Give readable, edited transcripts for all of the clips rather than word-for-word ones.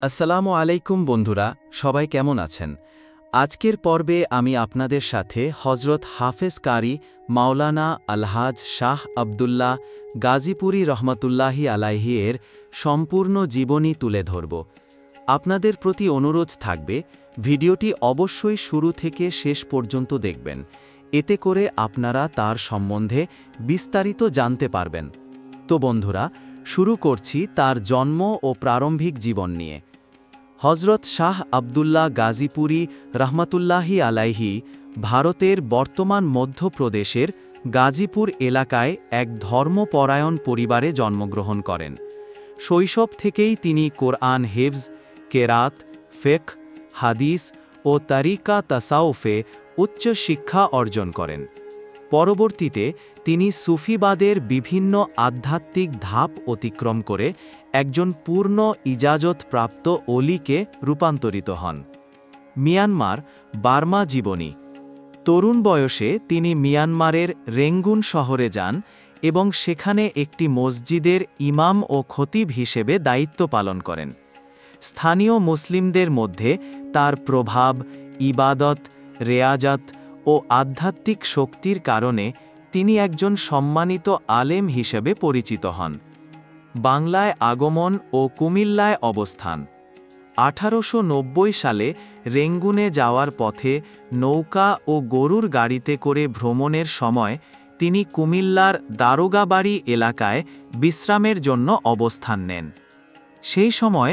আসসালামু আলাইকুম বন্ধুরা, সবাই কেমন আছেন? আজকের পর্বে আমি আপনাদের সাথে হজরত হাফেজ কারি মাওলানা আলহাজ শাহ আবদুল্লাহ গাজীপুরী রহমতুল্লাহি আলাইহি এর সম্পূর্ণ জীবনী তুলে ধরব। আপনাদের প্রতি অনুরোধ থাকবে, ভিডিওটি অবশ্যই শুরু থেকে শেষ পর্যন্ত দেখবেন। এতে করে আপনারা তার সম্বন্ধে বিস্তারিত জানতে পারবেন। তো বন্ধুরা, শুরু করছি তার জন্ম ও প্রারম্ভিক জীবন নিয়ে। হজরত শাহ আবদুল্লাহ গাজীপুরী রহমতুল্লাহি আলাইহি ভারতের বর্তমান মধ্যপ্রদেশের গাজীপুর এলাকায় এক ধর্মপরায়ণ পরিবারে জন্মগ্রহণ করেন। শৈশব থেকেই তিনি কোরআন হিফজ, কেরাত, ফিকহ, হাদিস ও তারিকা তাসাউফে উচ্চ শিক্ষা অর্জন করেন। পরবর্তীতে তিনি সুফিবাদের বিভিন্ন আধ্যাত্মিক ধাপ অতিক্রম করে একজন পূর্ণ ইজাজতপ্রাপ্ত অলিকে রূপান্তরিত হন। মিয়ানমার, বার্মা জীবনী। তরুণ বয়সে তিনি মিয়ানমারের রেঙ্গুন শহরে যান এবং সেখানে একটি মসজিদের ইমাম ও খতিব হিসেবে দায়িত্ব পালন করেন। স্থানীয় মুসলিমদের মধ্যে তার প্রভাব, ইবাদত, রেয়াজত ও আধ্যাত্মিক শক্তির কারণে তিনি একজন সম্মানিত আলেম হিসেবে পরিচিত হন। বাংলায় আগমন ও কুমিল্লায় অবস্থান। 1890 সালে রেঙ্গুনে যাওয়ার পথে নৌকা ও গরুর গাড়িতে করে ভ্রমণের সময় তিনি কুমিল্লার দারোগাবাড়ি এলাকায় বিশ্রামের জন্য অবস্থান নেন। সেই সময়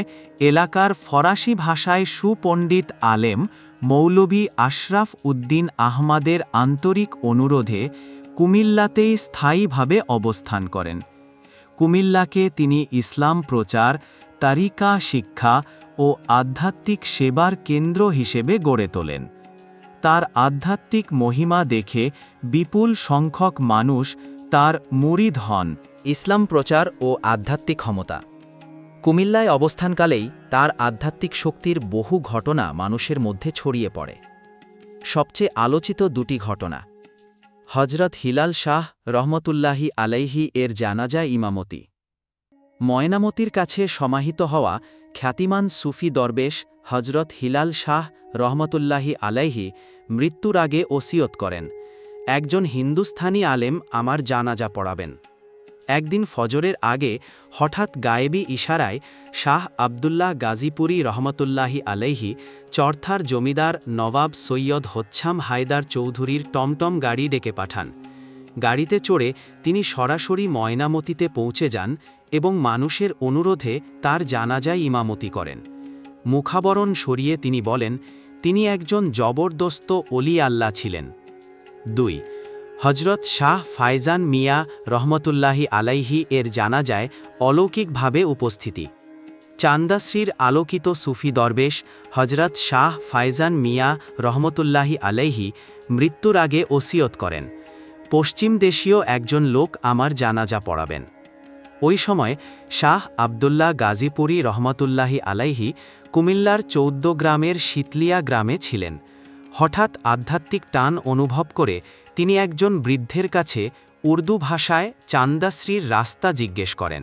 এলাকার ফরাসি ভাষায় সুপণ্ডিত আলেম মৌলভী আশরাফ উদ্দিন আহমাদের আন্তরিক অনুরোধে কুমিল্লাতেই স্থায়ীভাবে অবস্থান করেন। কুমিল্লাকে তিনি ইসলাম প্রচার, তারিকা শিক্ষা ও আধ্যাত্মিক সেবার কেন্দ্র হিসেবে গড়ে তোলেন। তার আধ্যাত্মিক মহিমা দেখে বিপুল সংখ্যক মানুষ তার মুরিদ হন। ইসলাম প্রচার ও আধ্যাত্মিক ক্ষমতা। কুমিল্লায় অবস্থানকালেই তার আধ্যাত্মিক শক্তির বহু ঘটনা মানুষের মধ্যে ছড়িয়ে পড়ে। সবচেয়ে আলোচিত দুটি ঘটনা: হজরত হিলাল শাহ রহমতুল্লাহি আলাইহি এর জানাজা ইমামতি। ময়নামতির কাছে সমাহিত হওয়া খ্যাতিমান সুফি দরবেশ হজরত হিলাল শাহ রহমতুল্লাহি আলাইহি মৃত্যুর আগে ওসিয়ত করেন, একজন হিন্দুস্থানি আলেম আমার জানাজা পড়াবেন। একদিন ফজরের আগে হঠাৎ গায়েবী ইশারায় শাহ আবদুল্লাহ গাজীপুরী রহমতুল্লাহি আলাইহি চরথার জমিদার নবাব সৈয়দ হোচ্ছাম হায়দার চৌধুরীর টমটম গাড়ি ডেকে পাঠান। গাড়িতে চড়ে তিনি সরাসরি ময়নামতিতে পৌঁছে যান এবং মানুষের অনুরোধে তার জানাজায় ইমামতি করেন। মুখাবরণ সরিয়ে তিনি বলেন, তিনি একজন জবরদস্ত অলি আল্লাহ ছিলেন। 2. হজরত শাহ ফায়জান মিয়া রহমতুল্লাহি আলাইহি এর জানাজায় অলৌকিকভাবে উপস্থিতি। চান্দাশ্রীর আলোকিত সুফি দরবেশ হজরত শাহ ফায়জান মিয়া রহমতুল্লাহি আলাইহি মৃত্যুর আগে ওসিয়ত করেন, পশ্চিম দেশীয় একজন লোক আমার জানাজা পড়াবেন। ওই সময় শাহ আবদুল্লাহ গাজীপুরী রহমতুল্লাহি আলাইহি কুমিল্লার 14 গ্রামের শীতলিয়া গ্রামে ছিলেন। হঠাৎ আধ্যাত্মিক টান অনুভব করে তিনি একজন বৃদ্ধের কাছে উর্দু ভাষায় চান্দাশ্রীর রাস্তা জিজ্ঞেস করেন।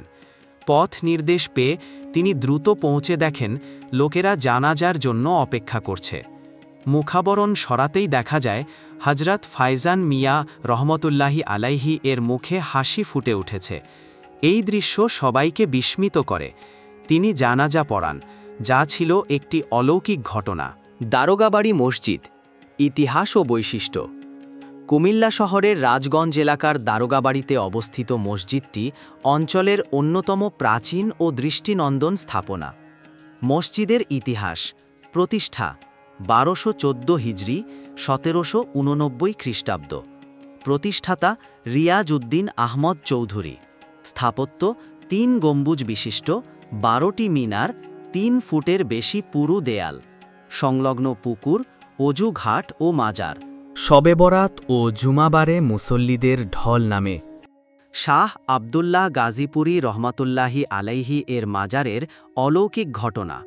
পথ নির্দেশ পেয়ে তিনি দ্রুত পৌঁছে দেখেন লোকেরা জানাজার জন্য অপেক্ষা করছে। মুখাবরণ সরাতেই দেখা যায় হজরত ফায়জান মিয়া রহমতুল্লাহি আলাইহি এর মুখে হাসি ফুটে উঠেছে। এই দৃশ্য সবাইকে বিস্মিত করে। তিনি জানাজা পড়ান, যা ছিল একটি অলৌকিক ঘটনা। দারোগাবাড়ি মসজিদ। ইতিহাস ও বৈশিষ্ট্য। কুমিল্লা শহরের রাজগঞ্জ এলাকার দারোগাবাড়িতে অবস্থিত মসজিদটি অঞ্চলের অন্যতম প্রাচীন ও দৃষ্টিনন্দন স্থাপনা। মসজিদের ইতিহাস: প্রতিষ্ঠা 1214 হিজরি, 1789 খ্রিস্টাব্দ। প্রতিষ্ঠাতা রিয়াজ উদ্দিন আহমদ চৌধুরী। স্থাপত্য 3 গম্বুজ বিশিষ্ট, 12টি মিনার, 3 ফুটের বেশি পুরু দেয়াল, সংলগ্ন পুকুর, অজু ঘাট ও মাজার। শবে বরাত ও জুমাবারে মুসল্লিদের ঢল নামে। শাহ আবদুল্লাহ গাজীপুরী রহমতুল্লাহি আলাইহি এর মাজারের অলৌকিক ঘটনা।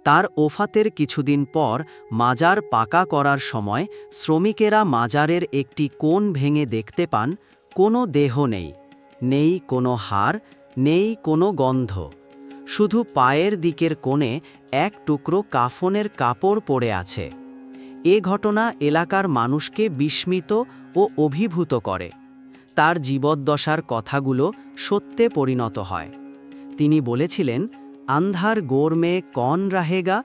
তার ওফাতের কিছুদিন পর মাজার পাকা করার সময় শ্রমিকেরা মাজারের একটি কোণ ভেঙে দেখতে পান কোনো দেহ নেই, নেই কোনো হাড়, নেই কোনো গন্ধ। শুধু পায়ের দিকের কোণে এক টুকরো কাফনের কাপড় পড়ে আছে। এ ঘটনা এলাকার মানুষকে বিস্মিত ও অভিভূত করে। তার জীবদ্দশার কথাগুলো সত্যে পরিণত হয়। তিনি বলেছিলেন, আন্ধার গোর মে কন রাহেগা,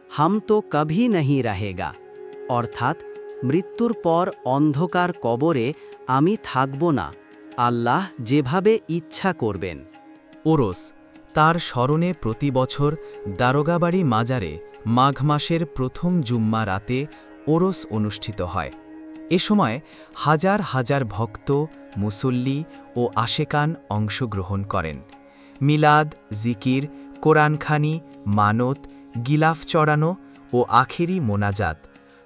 হাম তো কভি নহি রাহেগা। অর্থাৎ, মৃত্যুর পর অন্ধকার কবরে আমি থাকব না, আল্লাহ যেভাবে ইচ্ছা করবেন। ওরস, তার স্মরণে প্রতি বছর দারোগাবাড়ি মাজারে মাঘ মাসের প্রথম জুম্মা রাতে ওরস অনুষ্ঠিত হয়। এ সময় হাজার হাজার ভক্ত, মুসল্লি ও আশেকান অংশগ্রহণ করেন। মিলাদ, জিকির, কোরআনখানি, মানত, গিলাফ চড়ানো ও আখেরি মোনাজাত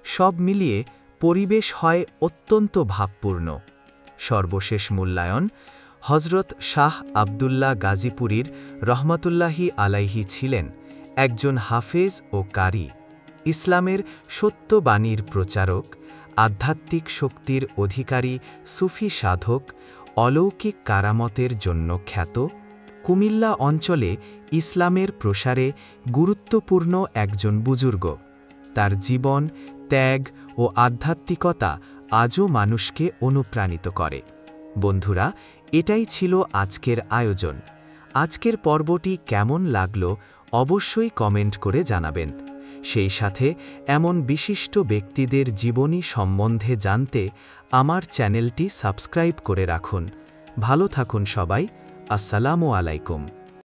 সব মিলিয়ে পরিবেশ হয় অত্যন্ত ভাবপূর্ণ। সর্বশেষ মূল্যায়ন, হজরত শাহ আবদুল্লাহ গাজীপুরীর রহমতুল্লাহি আলাইহি ছিলেন একজন হাফেজ ও কারি, ইসলামের সত্যবাণীর প্রচারক, আধ্যাত্মিক শক্তির অধিকারী সুফি সাধক, অলৌকিক কারামতের জন্য খ্যাত, কুমিল্লা অঞ্চলে ইসলামের প্রসারে গুরুত্বপূর্ণ একজন বুজুর্গ। তার জীবন, ত্যাগ ও আধ্যাত্মিকতা আজও মানুষকে অনুপ্রাণিত করে। বন্ধুরা, এটাই ছিল আজকের আয়োজন। আজকের পর্বটি কেমন লাগলো অবশ্যই কমেন্ট করে জানাবেন। সেই সাথে এমন বিশিষ্ট ব্যক্তিদের জীবনী সম্বন্ধে জানতে আমার চ্যানেলটি সাবস্ক্রাইব করে রাখুন। ভালো থাকুন সবাই। আসসালামু আলাইকুম।